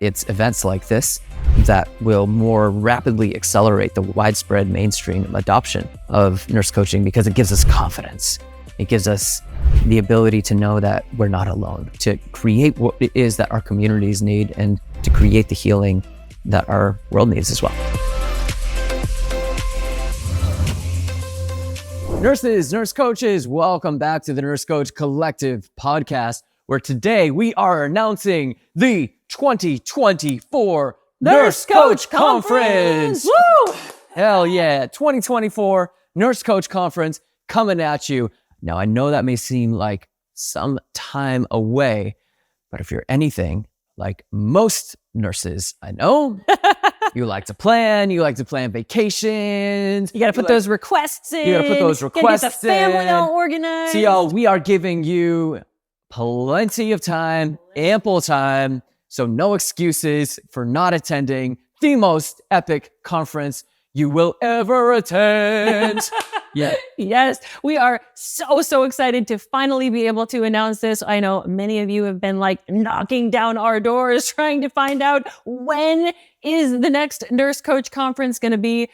It's events like this that will more rapidly accelerate the widespread mainstream adoption of nurse coaching because it gives us confidence. It gives us the ability to know that we're not alone, to create what it is that our communities need and to create the healing that our world needs as well. Nurses, nurse coaches, welcome back to the Nurse Coach Collective podcast, where today we are announcing the 2024 Nurse Coach Conference. Woo! Hell yeah, 2024 Nurse Coach Conference coming at you. Now, I know that may seem like some time away, but if you're anything like most nurses I know, you like to plan vacations. You got to put those requests in. You got to put those requests get the family all organized. So y'all, we are giving you plenty of time, ample time, so no excuses for not attending the most epic conference you will ever attend. Yeah. Yes, we are so excited to finally be able to announce this. I know many of you have been like knocking down our doors trying to find out when is the next Nurse Coach Conference going to be.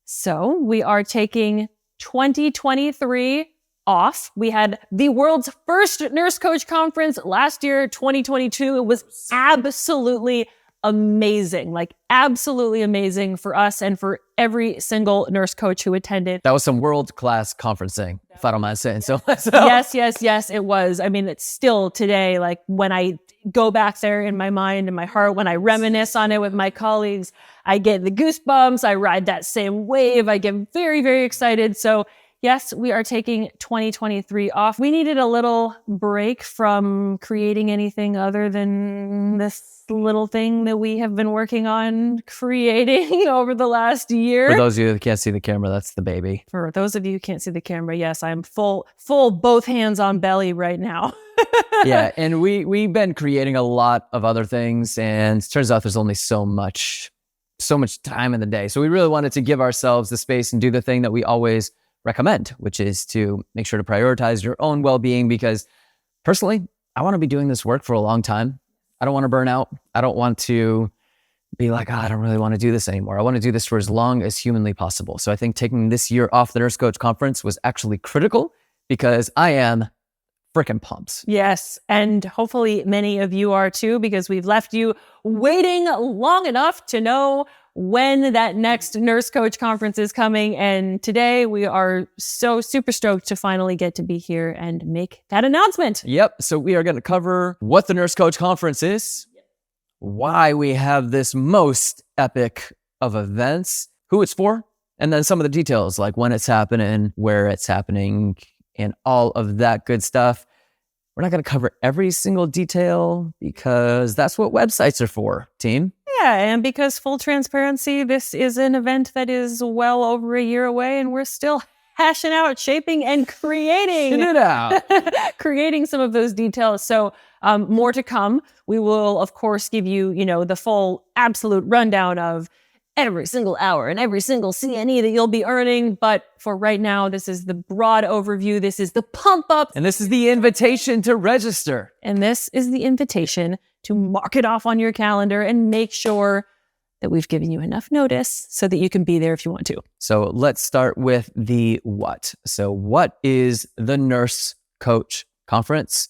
So we are taking 2023 off. We had the world's first Nurse Coach Conference last year, 2022. It was absolutely amazing, like absolutely amazing for us and for every single nurse coach who attended. That was some world-class conferencing, if I don't mind saying so. Yes, it was. I mean, it's still today, like when I go back there in my mind and my heart, when I reminisce on it with my colleagues, I get the goosebumps, I ride that same wave, I get very excited. So yes, we are taking 2023 off. We needed a little break from creating anything other than this little thing that we have been working on creating over the last year. For those of you that can't see the camera, that's the baby. For those of you who can't see the camera, yes, I'm full both hands on belly right now. Yeah, and we've been creating a lot of other things, and it turns out there's only so much time in the day. So we really wanted to give ourselves the space and do the thing that we always recommend, which is to make sure to prioritize your own well-being, because personally, I want to be doing this work for a long time. I don't want to burn out. I don't want to be like, I don't really want to do this anymore. I want to do this for as long as humanly possible. So I think taking this year off the Nurse Coach Conference was actually critical because I am freaking pumped. Yes, and hopefully many of you are too, because we've left you waiting long enough to know when that next Nurse Coach Conference is coming. And today we are so super stoked to finally get to be here and make that announcement. Yep. So we are going to cover what the Nurse Coach Conference is, why we have this most epic of events, who it's for, and then some of the details like when it's happening, where it's happening, and all of that good stuff. We're not going to cover every single detail because that's what websites are for, team. Yeah, and because full transparency, this is an event that is well over a year away, and we're still hashing out, shaping, and creating it out. creating some of those details. So more to come. We will, of course, give you, the full absolute rundown of every single hour and every single CNE that you'll be earning. But for right now, this is the broad overview. This is the pump up. And this is the invitation to register. And this is the invitation to mark it off on your calendar and make sure that we've given you enough notice so that you can be there if you want to. So let's start with the what. So what is the Nurse Coach Conference?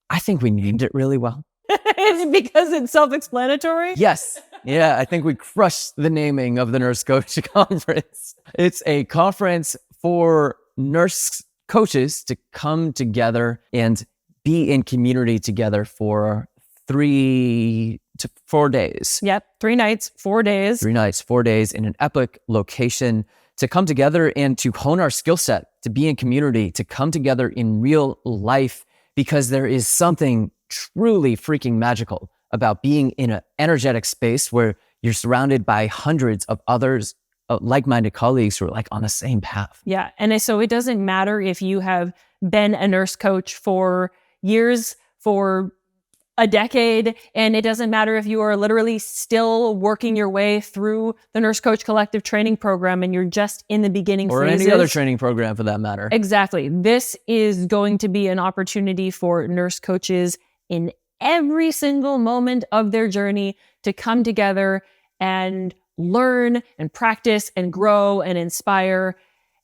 I think we named it really well. Is it because it's self-explanatory? Yes. Yeah, I think we crushed the naming of the Nurse Coach Conference. It's a conference for nurse coaches to come together and be in community together for 3 to 4 days. Yep, 3 nights, 4 days. 3 nights, 4 days in an epic location to come together and to hone our skill set, to be in community, to come together in real life, because there is something truly freaking magical about being in an energetic space where you're surrounded by hundreds of others, like-minded colleagues who are like on the same path. Yeah, and so it doesn't matter if you have been a nurse coach for years, for a decade, and it doesn't matter if you are literally still working your way through the Nurse Coach Collective training program and you're just in the beginning or phases. Any other training program for that matter. Exactly. This is going to be an opportunity for nurse coaches in every single moment of their journey to come together and learn and practice and grow and inspire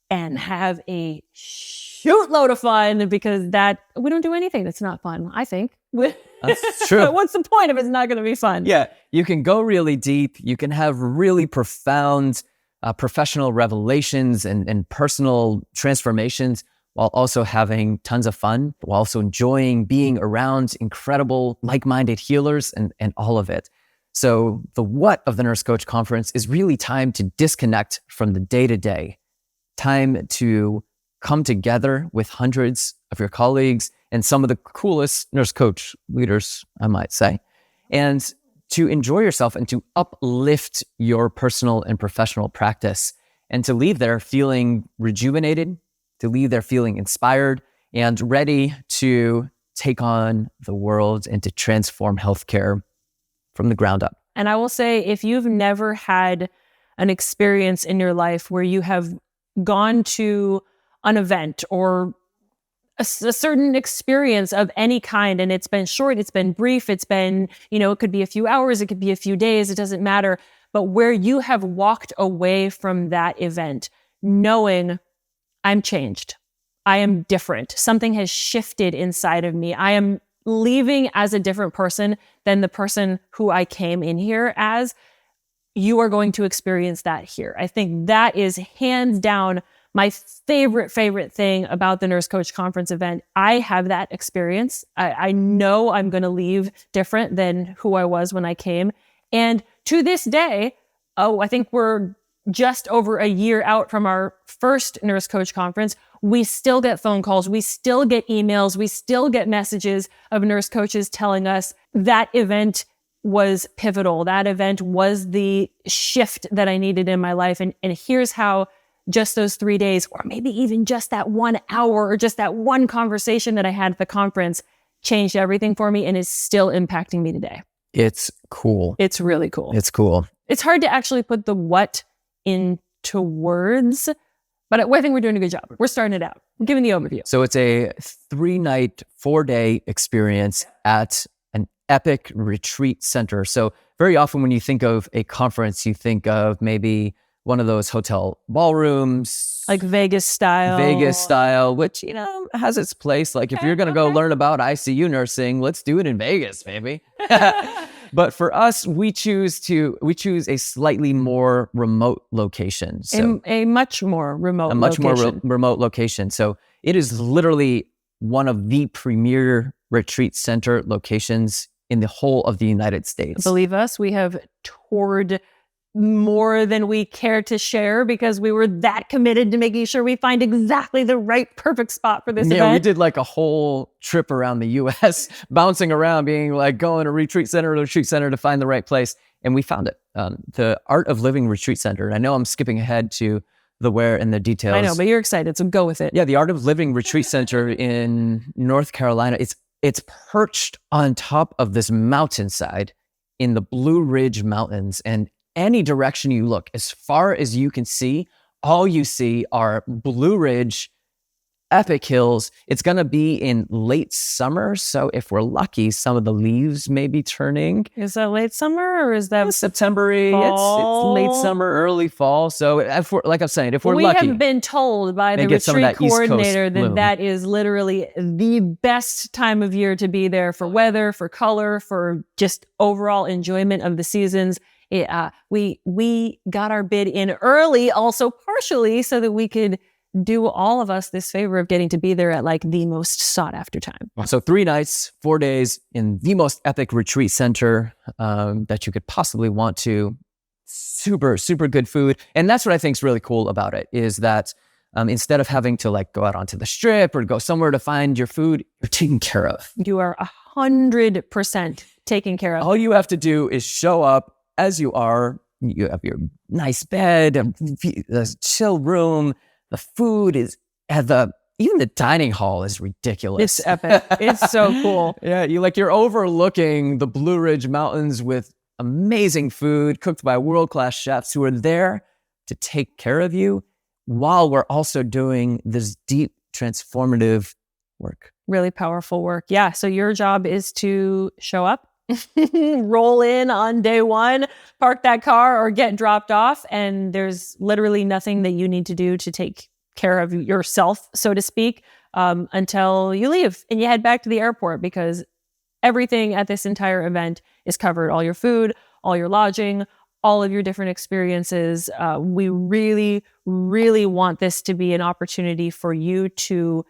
and have a shoot load of fun, because that we don't do anything that's not fun, I think. That's true. What's the point if it's not going to be fun? Yeah, you can go really deep. You can have really profound professional revelations and personal transformations while also having tons of fun, while also enjoying being around incredible, like-minded healers and all of it. So the what of the Nurse Coach Conference is really time to disconnect from the day-to-day, time to come together with hundreds of your colleagues and some of the coolest nurse coach leaders, I might say, and to enjoy yourself and to uplift your personal and professional practice, and to leave there feeling rejuvenated, to leave there feeling inspired and ready to take on the world and to transform healthcare from the ground up. And I will say, if you've never had an experience in your life where you have gone to an event or a certain experience of any kind, and it's been short, it's been brief, it's been, it could be a few hours, it could be a few days, it doesn't matter, but where you have walked away from that event knowing I'm changed, I am different, something has shifted inside of me, I am leaving as a different person than the person who I came in here as, you are going to experience that here. I think that is hands down my favorite thing about the Nurse Coach Conference event. I have that experience. I know I'm going to leave different than who I was when I came. And to this day, I think we're just over a year out from our first Nurse Coach Conference. We still get phone calls. We still get emails. We still get messages of nurse coaches telling us that event was pivotal. That event was the shift that I needed in my life. And here's how just those 3 days, or maybe even just that 1 hour or just that one conversation that I had at the conference changed everything for me and is still impacting me today. It's cool. It's really cool. It's cool. It's hard to actually put the what into words, but I think we're doing a good job. We're starting it out. I'm giving the overview. So it's a 3-night, 4-day experience at an epic retreat center. So very often when you think of a conference, you think of maybe one of those hotel ballrooms. Like Vegas style, which, has its place. Like if you're going to go learn about ICU nursing, let's do it in Vegas, baby. But for us, we choose a slightly more remote location. So a much more remote remote location. So it is literally one of the premier retreat center locations in the whole of the United States. Believe us, we have toured more than we care to share because we were that committed to making sure we find exactly the right perfect spot for this event. Yeah, we did like a whole trip around the US, bouncing around, being like going to retreat center to find the right place. And we found it. The Art of Living Retreat Center. I know I'm skipping ahead to the where and the details. I know, but you're excited, so go with it. Yeah, the Art of Living Retreat Center in North Carolina. It's perched on top of this mountainside in the Blue Ridge Mountains, and any direction you look, as far as you can see, all you see are Blue Ridge, epic hills. It's going to be in late summer. So if we're lucky, some of the leaves may be turning. Is that late summer or is that September-y? It's late summer, early fall. So if we're lucky. We have been told by the retreat coordinator that is literally the best time of year to be there for weather, for color, for just overall enjoyment of the seasons. We got our bid in early, also partially so that we could do all of us this favor of getting to be there at like the most sought after time. So 3 nights, 4 days in the most epic retreat center that you could possibly want to. Super, super good food. And that's what I think is really cool about it, is that instead of having to like go out onto the strip or go somewhere to find your food, you're taken care of. You are 100% taken care of. All you have to do is show up as you are. You have your nice bed, a chill room. The food is even the dining hall is ridiculous. It's epic. It's so cool. Yeah, you're overlooking the Blue Ridge Mountains with amazing food cooked by world-class chefs who are there to take care of you while we're also doing this deep transformative work. Really powerful work. Yeah. So your job is to show up, roll in on day one, park that car or get dropped off. And there's literally nothing that you need to do to take care of yourself, so to speak, until you leave and you head back to the airport, because everything at this entire event is covered. All your food, all your lodging, all of your different experiences. We really, really want this to be an opportunity for you to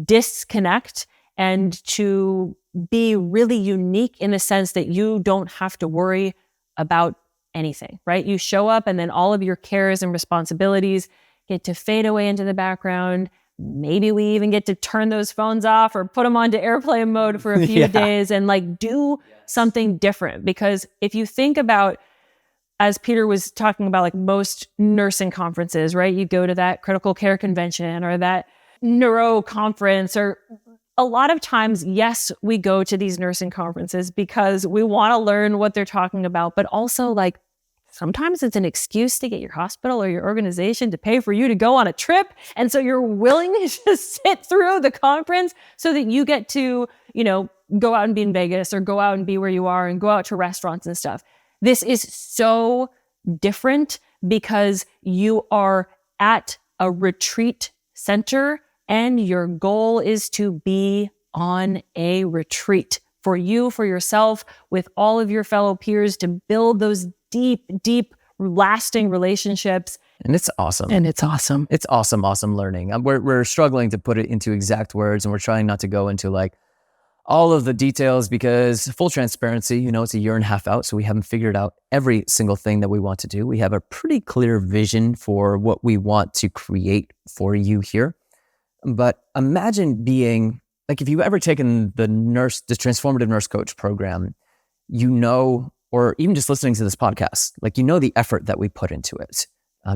disconnect and to be really unique in the sense that you don't have to worry about anything, right? You show up and then all of your cares and responsibilities get to fade away into the background. Maybe we even get to turn those phones off or put them onto airplane mode for a few days and like do something different. Because if you think about, as Peter was talking about, like most nursing conferences, right? You go to that critical care convention or that neuro conference, or a lot of times, yes, we go to these nursing conferences because we want to learn what they're talking about, but also like sometimes it's an excuse to get your hospital or your organization to pay for you to go on a trip. And so you're willing to just sit through the conference so that you get to, go out and be in Vegas or go out and be where you are and go out to restaurants and stuff. This is so different because you are at a retreat center and your goal is to be on a retreat for you, for yourself, with all of your fellow peers, to build those deep, deep, lasting relationships. And it's awesome. It's awesome learning. We're struggling to put it into exact words, and we're trying not to go into like all of the details because, full transparency, it's a year and a half out, so we haven't figured out every single thing that we want to do. We have a pretty clear vision for what we want to create for you here. But imagine being, like, if you've ever taken the transformative nurse coach program, or even just listening to this podcast, like, the effort that we put into it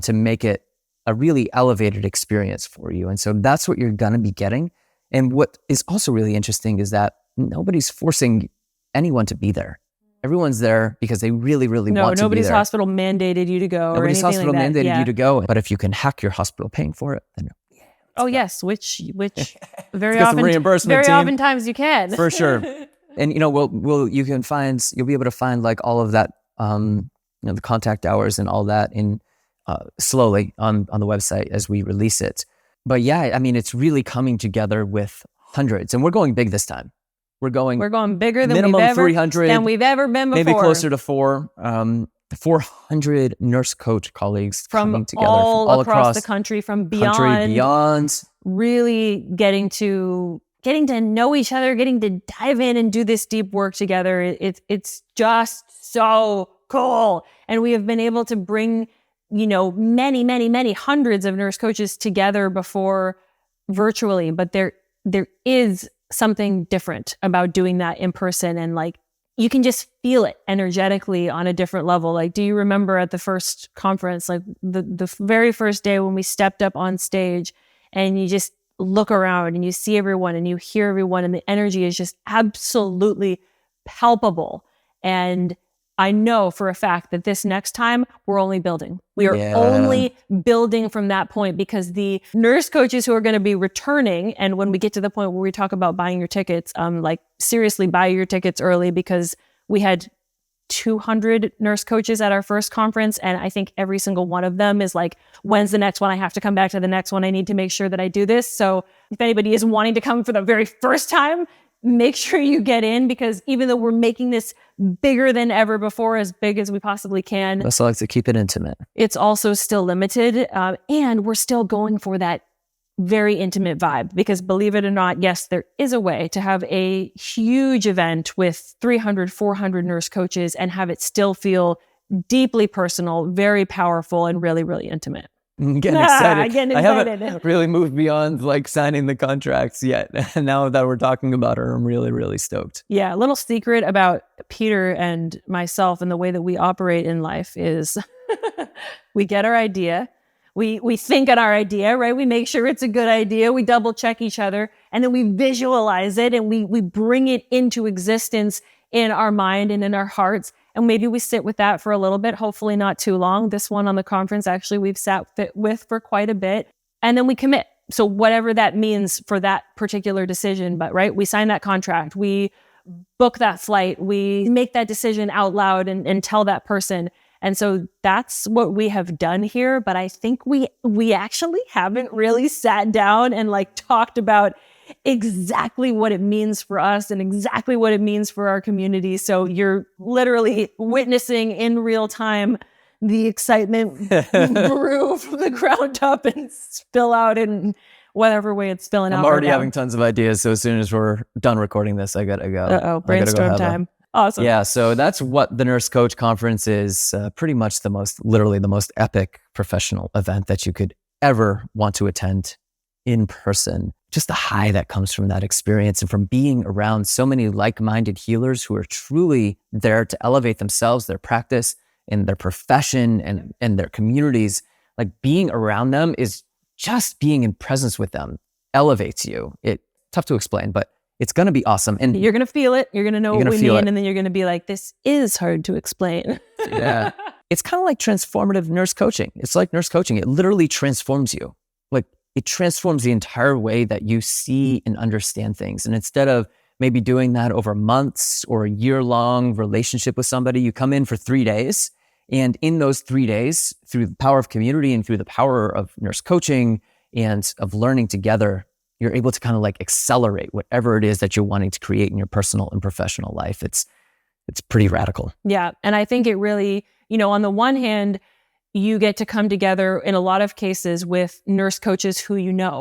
to make it a really elevated experience for you. And so that's what you're going to be getting. And what is also really interesting is that nobody's forcing anyone to be there. Everyone's there because they really, really want to be there. Nobody's hospital mandated you to go or anything like that. Nobody's hospital mandated you to go. But if you can hack your hospital paying for it, then yes, which very often, oftentimes you can. For sure. And you'll be able to find like all of that, the contact hours and all that in slowly on the website as we release it. But yeah, I mean, it's really coming together with hundreds, and we're going big this time. We're going bigger than minimum 300 than we've ever been before. Maybe closer to 400 nurse coach colleagues coming together from all across the country, from beyond. Really getting to know each other, getting to dive in and do this deep work together. It's just so cool. And we have been able to bring, many, many, many hundreds of nurse coaches together before virtually, but there is something different about doing that in person. And like, you can just feel it energetically on a different level. Like, do you remember at the first conference, like the very first day when we stepped up on stage and you just look around and you see everyone and you hear everyone and the energy is just absolutely palpable. And I know for a fact that this next time we're only building. We are only building from that point, because the nurse coaches who are going to be returning, and when we get to the point where we talk about buying your tickets, seriously buy your tickets early, because we had 200 nurse coaches at our first conference. And I think every single one of them is like, when's the next one? I have to come back to the next one. I need to make sure that I do this. So if anybody is wanting to come for the very first time, make sure you get in, because even though we're making this bigger than ever before, as big as we possibly can, I also like to keep it intimate. It's also still limited. And we're still going for that very intimate vibe, because believe it or not, yes, there is a way to have a huge event with 300, 400 nurse coaches and have it still feel deeply personal, very powerful, and really, really intimate. I'm getting excited. I haven't really moved beyond like signing the contracts yet. And now that we're talking about her, I'm really, really stoked. Yeah. A little secret about Peter and myself and the way that we operate in life is we get our idea. We think on our idea, right? We make sure it's a good idea. We double check each other, and then we visualize it and we bring it into existence in our mind and in our hearts. And maybe we sit with that for a little bit, hopefully not too long. This one on the conference, actually, we've sat with for quite a bit. And then we commit. So whatever that means for that particular decision, but right, we sign that contract, we book that flight, we make that decision out loud and tell that person. And so that's what we have done here. But I think we actually haven't really sat down and like talked about exactly what it means for us and exactly what it means for our community. So you're literally witnessing in real time the excitement brew from the ground up and spill out in whatever way it's spilling out. I'm already having tons of ideas. So as soon as we're done recording this, I gotta go. Brainstorm time. Awesome. Yeah. So that's what the Nurse Coach Conference is. Pretty much literally the most epic professional event that you could ever want to attend in person. Just the high that comes from that experience and from being around so many like-minded healers who are truly there to elevate themselves, their practice, and their profession and their communities. Like being around them is just being in presence with them elevates you. It's tough to explain, but it's going to be awesome. And you're going to feel it. You're going to know what we mean. And then you're going to be like, this is hard to explain. Yeah. It's kind of like transformative nurse coaching. It's like nurse coaching. It literally transforms you. Like it transforms the entire way that you see and understand things. And instead of maybe doing that over months or a year-long relationship with somebody, you come in for 3 days. And in those 3 days, through the power of community and through the power of nurse coaching and of learning together, you're able to kind of like accelerate whatever it is that you're wanting to create in your personal and professional life. It's pretty radical. Yeah. And I think it really, on the one hand, you get to come together in a lot of cases with nurse coaches who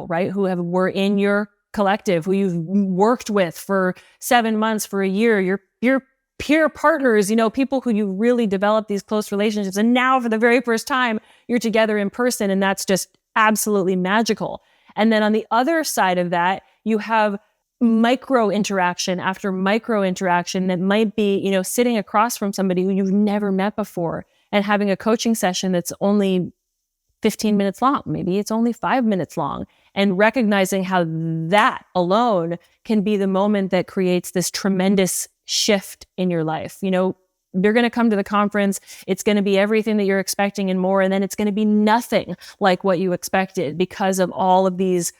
right? Who were in your collective, who you've worked with for 7 months, for a year, your peer partners, people who you really develop these close relationships. And now for the very first time, you're together in person, and that's just absolutely magical. And then on the other side of that, you have micro interaction after micro interaction that might be, sitting across from somebody who you've never met before and having a coaching session that's only 15 minutes long. Maybe it's only 5 minutes long, and recognizing how that alone can be the moment that creates this tremendous shift in your life. You're going to come to the conference. It's going to be everything that you're expecting and more. And then it's going to be nothing like what you expected because of all of these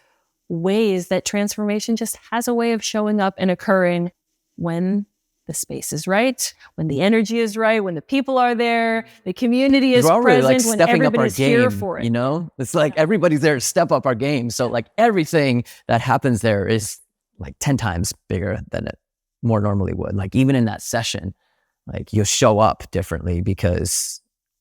ways that transformation just has a way of showing up and occurring when the space is right, when the energy is right, when the people are there, the community is present, like when everybody's here for it. It's like everybody's there to step up our game. So like everything that happens there is like 10 times bigger than it more normally would. Like even in that session, like you'll show up differently because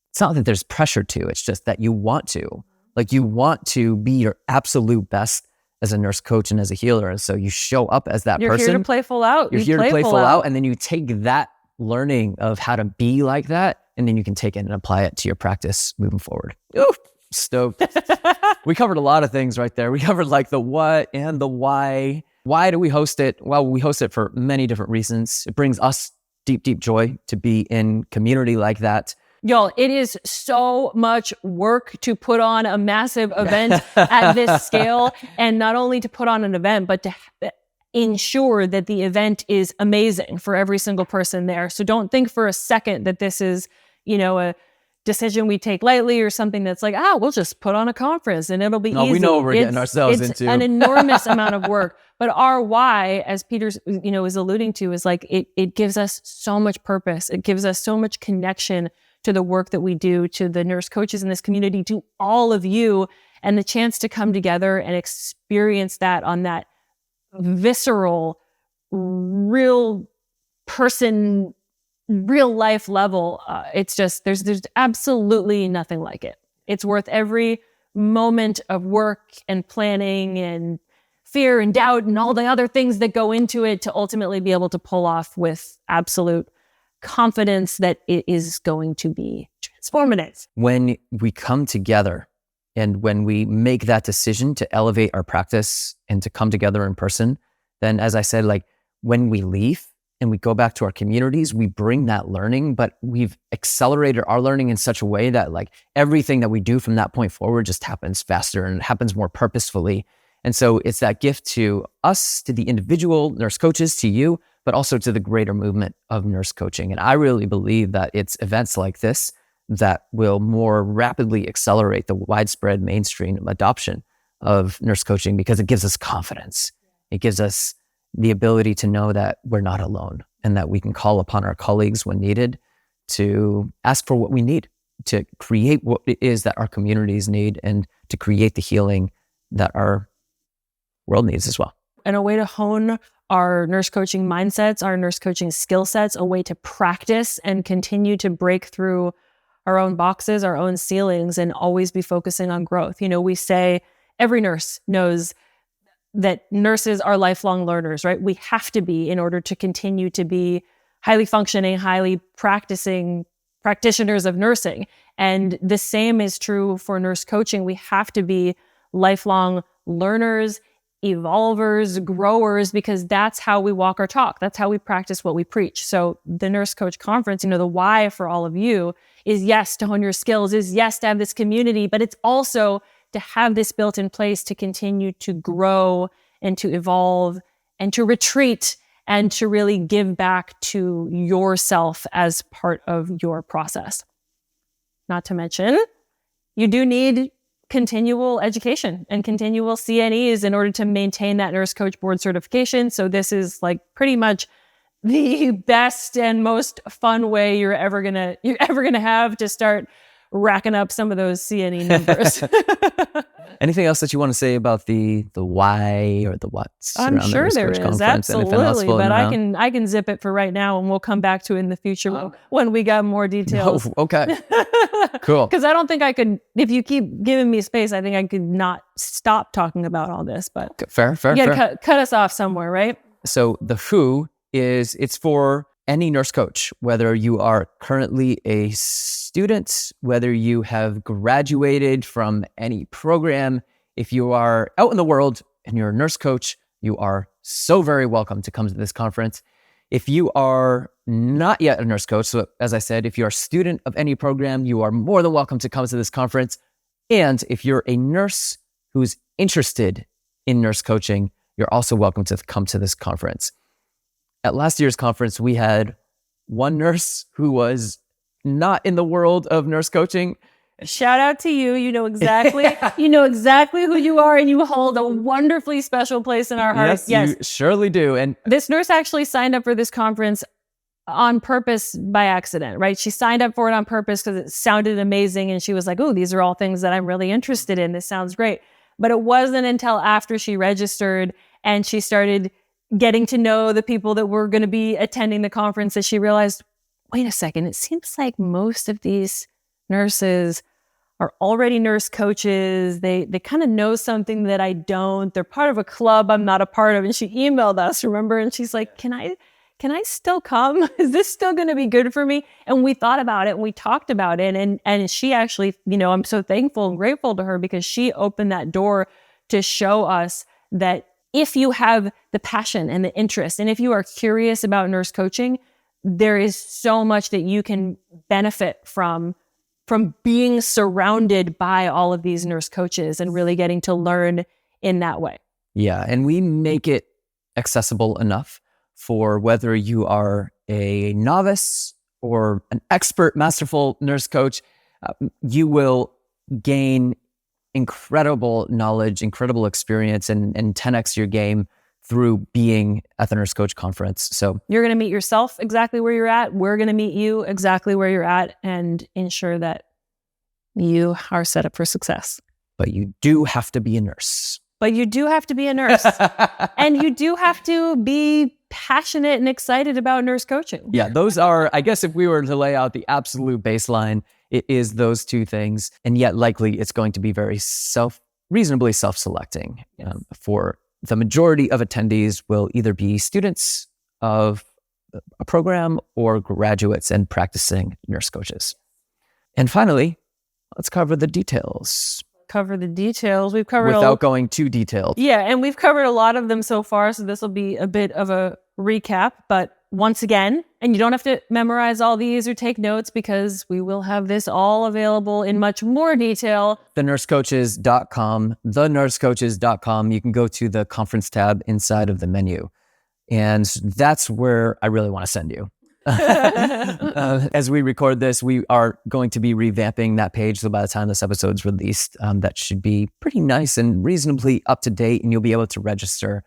it's not that there's pressure to, it's just that you want to. Like you want to be your absolute best as a nurse coach and as a healer. And so you show up as that You're person. You're here to play full out. You're here to play full out. And then you take that learning of how to be like that, and then you can take it and apply it to your practice moving forward. Ooh, stoked. We covered a lot of things right there. We covered like the what and the why. Why do we host it? Well, we host it for many different reasons. It brings us deep, deep joy to be in community like that. Y'all, it is so much work to put on a massive event at this scale. And not only to put on an event, but to ensure that the event is amazing for every single person there. So don't think for a second that this is, a decision we take lightly or something that's like, we'll just put on a conference and it'll be easy. We know what we're getting ourselves into. It's an enormous amount of work. But our why, as Peter, is alluding to, is like, it gives us so much purpose. It gives us so much connection to the work that we do, to the nurse coaches in this community, to all of you, and the chance to come together and experience that on that visceral, real person, real life level. It's just, there's absolutely nothing like it. It's worth every moment of work and planning and fear and doubt and all the other things that go into it to ultimately be able to pull off with absolute confidence that it is going to be transformative. When we come together and when we make that decision to elevate our practice and to come together in person, then as I said, like when we leave and we go back to our communities, we bring that learning, but we've accelerated our learning in such a way that like everything that we do from that point forward just happens faster and it happens more purposefully. And so it's that gift to us, to the individual nurse coaches, to you, but also to the greater movement of nurse coaching. And I really believe that it's events like this that will more rapidly accelerate the widespread mainstream adoption of nurse coaching because it gives us confidence. It gives us the ability to know that we're not alone and that we can call upon our colleagues when needed to ask for what we need, to create what it is that our communities need, and to create the healing that our world needs as well. And a way to hone our nurse coaching mindsets, our nurse coaching skill sets, a way to practice and continue to break through our own boxes, our own ceilings, and always be focusing on growth. We say every nurse knows that nurses are lifelong learners, right? We have to be in order to continue to be highly functioning, highly practicing practitioners of nursing. And the same is true for nurse coaching. We have to be lifelong learners, evolvers, growers, because that's how we walk our talk. That's how we practice what we preach. So the Nurse Coach Conference, the why for all of you is yes, to hone your skills, is yes, to have this community, but it's also to have this built in place to continue to grow and to evolve and to retreat and to really give back to yourself as part of your process. Not to mention, you do need continual education and continual CNEs in order to maintain that nurse coach board certification. So this is like pretty much the best and most fun way you're ever gonna have to start racking up some of those CNE numbers. Anything else that you want to say about the why or the what's? I'm sure there is, absolutely, but I can zip it for right now, and we'll come back to it in the future when we got more details. Oh, okay, cool. Because I don't think I could, if you keep giving me space, I think I could not stop talking about all this. But fair. You gotta cut us off somewhere, right? So the who is, it's for any nurse coach, whether you are currently a student, whether you have graduated from any program, if you are out in the world and you're a nurse coach, you are so very welcome to come to this conference. If you are not yet a nurse coach, so as I said, if you're a student of any program, you are more than welcome to come to this conference. And if you're a nurse who's interested in nurse coaching, you're also welcome to come to this conference. At last year's conference, we had one nurse who was not in the world of nurse coaching. Shout out to you. You know exactly who you are, and you hold a wonderfully special place in our hearts. Yes, you surely do. And this nurse actually signed up for this conference on purpose by accident, right? She signed up for it on purpose because it sounded amazing, and she was like, "Oh, these are all things that I'm really interested in. This sounds great." But it wasn't until after she registered and she started getting to know the people that were going to be attending the conference that she realized, wait a second, it seems like most of these nurses are already nurse coaches. They kind of know something that I don't. They're part of a club I'm not a part of. And she emailed us, remember? And she's like, can I still come? Is this still going to be good for me? And we thought about it and we talked about it. And she actually, I'm so thankful and grateful to her because she opened that door to show us that if you have the passion and the interest, and if you are curious about nurse coaching, there is so much that you can benefit from being surrounded by all of these nurse coaches and really getting to learn in that way. Yeah, and we make it accessible enough for whether you are a novice or an expert, masterful nurse coach, you will gain incredible knowledge, incredible experience, and 10x your game through being at the Nurse Coach Conference. So you're going to meet yourself exactly where you're at. We're going to meet you exactly where you're at and ensure that you are set up for success. But you do have to be a nurse. And you do have to be passionate and excited about nurse coaching. Yeah, those are, I guess if we were to lay out the absolute baseline, it is those two things. And yet likely it's going to be very reasonably self-selecting. For the majority of attendees will either be students of a program or graduates and practicing nurse coaches. And finally, let's cover the details. We've covered without going too detailed. Yeah, and we've covered a lot of them so far, so this will be a bit of a recap. But once again, and you don't have to memorize all these or take notes because we will have this all available in much more detail. thenursecoaches.com. You can go to the conference tab inside of the menu. And that's where I really want to send you. As we record this, we are going to be revamping that page. So by the time this episode's released, that should be pretty nice and reasonably up to date. And you'll be able to register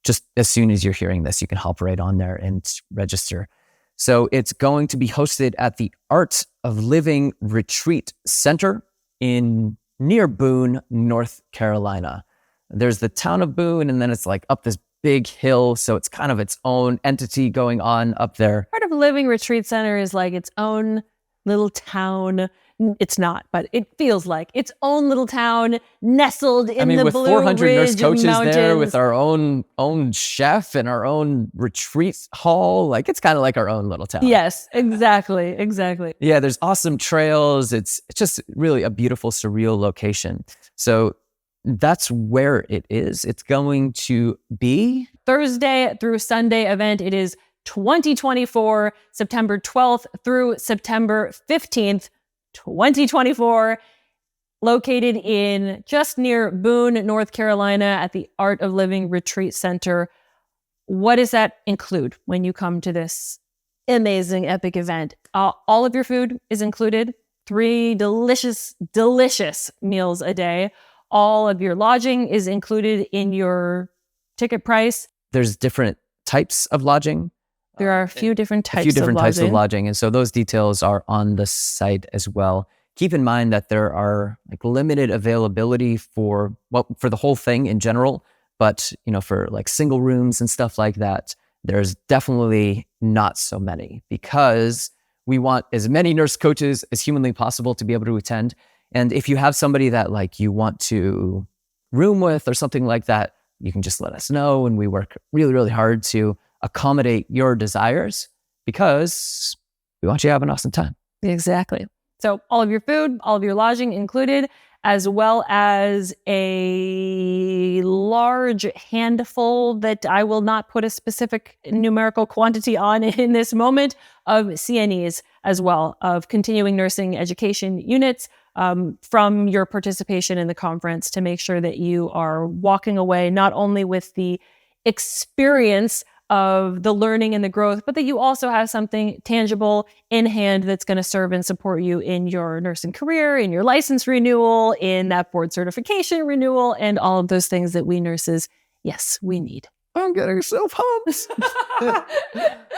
just as soon as you're hearing this. You can hop right on there and register. So it's going to be hosted at the Art of Living Retreat Center in near Boone, North Carolina. There's the town of Boone, and then it's like up this big hill. So it's kind of its own entity going on up there. Art of Living Retreat Center is like its own little town. It's not, but it feels like its own little town nestled in the with Blue 400 Ridge nurse coaches Mountains. there, with our own chef and our own retreat hall, like it's kind of like our own little town. Yes, exactly. Yeah, there's awesome trails. It's just really a beautiful, surreal location. So that's where it is. It's going to be Thursday through Sunday event. It is 2024, September 12th through September 15th. 2024, located in just near Boone, North Carolina at the Art of Living Retreat Center. What does that include when you come to this amazing, epic event? All of your food is included, 3 delicious, delicious meals a day. All of your lodging is included in your ticket price. There's different types of lodging. There are a few different types of lodging. And so those details are on the site as well. Keep in mind that there are like limited availability for the whole thing in general, but for like single rooms and stuff like that, there's definitely not so many, because we want as many nurse coaches as humanly possible to be able to attend. And if you have somebody that like you want to room with or something like that, you can just let us know, and we work really, really hard to accommodate your desires, because we want you to have an awesome time. Exactly. So all of your food, all of your lodging included, as well as a large handful that I will not put a specific numerical quantity on in this moment, of CNEs as well, of continuing nursing education units, from your participation in the conference, to make sure that you are walking away not only with the experience of the learning and the growth, but that you also have something tangible in hand that's going to serve and support you in your nursing career, in your license renewal, in that board certification renewal, and all of those things that we nurses, yes, we need. I'm getting so pumped.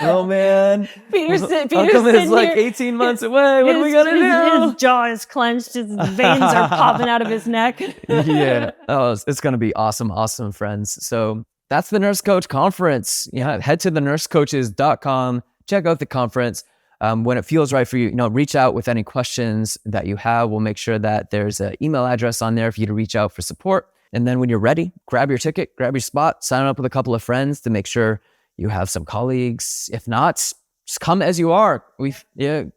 Oh man. Peter's it's like 18 months away. What are we gonna do? His jaw is clenched. His veins are popping out of his neck. Yeah. Oh, it's gonna be awesome, friends. So that's the Nurse Coach Conference. Yeah, head to thenursecoaches.com. Check out the conference. When it feels right for you, reach out with any questions that you have. We'll make sure that there's an email address on there for you to reach out for support. And then when you're ready, grab your ticket, grab your spot, sign up with a couple of friends to make sure you have some colleagues. If not, just come as you are.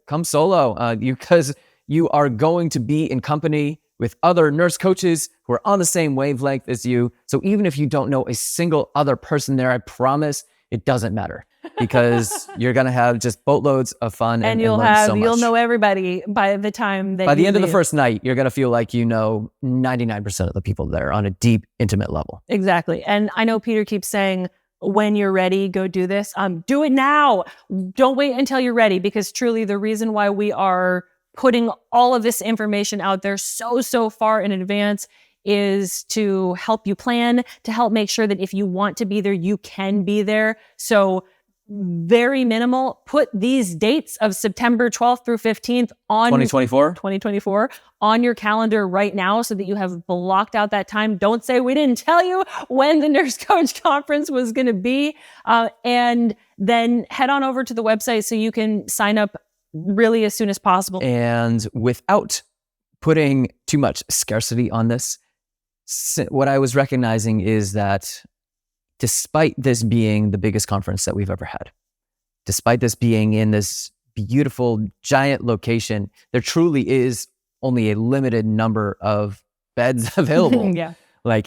Come solo, because you are going to be in company with other nurse coaches who are on the same wavelength as you. So even if you don't know a single other person there, I promise it doesn't matter, because you're going to have just boatloads of fun and you'll learn so much. You'll know everybody by the time that by the end leave. of the first night, you're going to feel like 99% of the people there on a deep, intimate level. Exactly. And I know Peter keeps saying, when you're ready, go do this. Do it now. Don't wait until you're ready, because truly the reason why we are putting all of this information out there so far in advance is to help you plan, to help make sure that if you want to be there, you can be there. So very minimal. Put these dates of September 12th through 15th on 2024 on your calendar right now, so that you have blocked out that time. Don't say we didn't tell you when the Nurse Coach Conference was going to be. And then head on over to the website so you can sign up really as soon as possible. And without putting too much scarcity on this, what I was recognizing is that despite this being the biggest conference that we've ever had, despite this being in this beautiful, giant location, there truly is only a limited number of beds available. Yeah.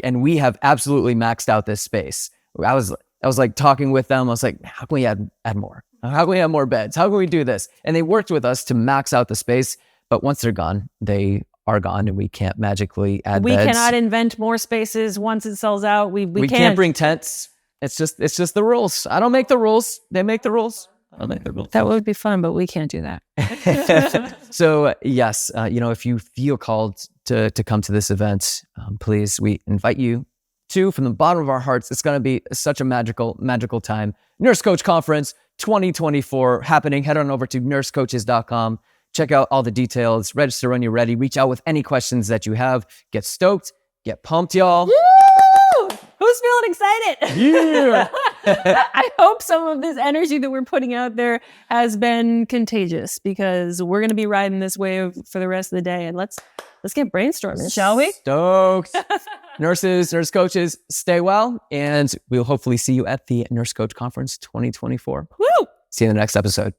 And we have absolutely maxed out this space. I was like talking with them. I was like, how can we add more? How can we have more beds? How can we do this? And they worked with us to max out the space. But once they're gone, they are gone, and we can't magically add beds. We cannot invent more spaces once it sells out. We can't bring tents. It's just the rules. I don't make the rules. They make the rules. That would be fun, but we can't do that. So yes, if you feel called to come to this event, please, we invite you to, from the bottom of our hearts. It's going to be such a magical time. Nurse Coach Conference 2024 happening. Head on over to nursecoaches.com. Check out all the details. Register when you're ready. Reach out with any questions that you have. Get stoked. Get pumped, y'all. Woo! Who's feeling excited? Yeah. I hope some of this energy that we're putting out there has been contagious, because we're going to be riding this wave for the rest of the day. And let's get brainstorming, shall we? Stoked. Nurses, nurse coaches, stay well. And we'll hopefully see you at the Nurse Coach Conference 2024. Woo! See you in the next episode.